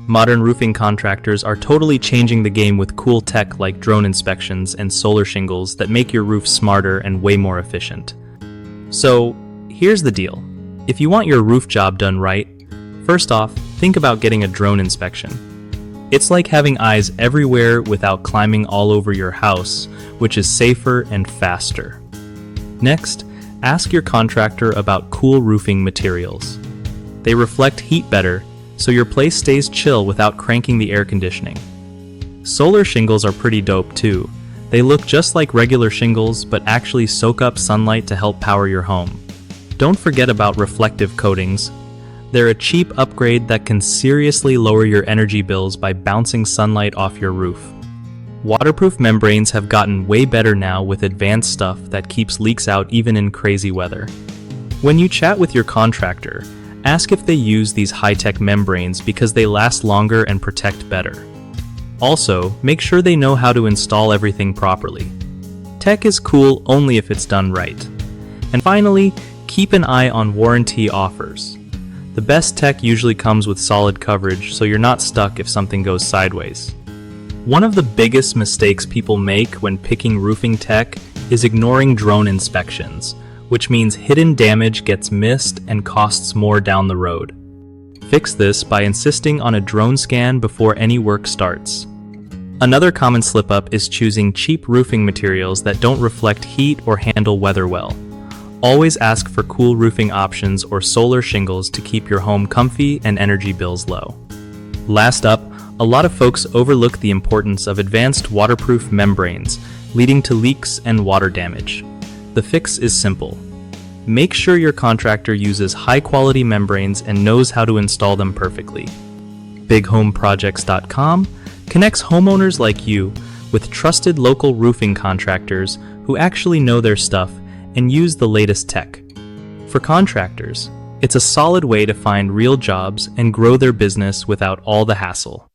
Modern roofing contractors are totally changing the game with cool tech like drone inspections and solar shingles that make your roof smarter and way more efficient. So, here's the deal. If you want your roof job done right, first off, think about getting a drone inspection. It's like having eyes everywhere without climbing all over your house, which is safer and faster. Next, ask your contractor about cool roofing materials. They reflect heat better, so your place stays chill without cranking the air conditioning. Solar shingles are pretty dope too. They look just like regular shingles, but actually soak up sunlight to help power your home. Don't forget about reflective coatings. They're a cheap upgrade that can seriously lower your energy bills by bouncing sunlight off your roof. Waterproof membranes have gotten way better now with advanced stuff that keeps leaks out even in crazy weather. When you chat with your contractor, ask if they use these high-tech membranes because they last longer and protect better. Also, make sure they know how to install everything properly. Tech is cool only if it's done right. And finally, keep an eye on warranty offers. The best tech usually comes with solid coverage, so you're not stuck if something goes sideways. One of the biggest mistakes people make when picking roofing tech is ignoring drone inspections, which means hidden damage gets missed and costs more down the road. Fix this by insisting on a drone scan before any work starts. Another common slip-up is choosing cheap roofing materials that don't reflect heat or handle weather well. Always ask for cool roofing options or solar shingles to keep your home comfy and energy bills low. Last up, a lot of folks overlook the importance of advanced waterproof membranes, leading to leaks and water damage. The fix is simple. Make sure your contractor uses high-quality membranes and knows how to install them perfectly. BigHomeProjects.com connects homeowners like you with trusted local roofing contractors who actually know their stuff and use the latest tech. For contractors, it's a solid way to find real jobs and grow their business without all the hassle.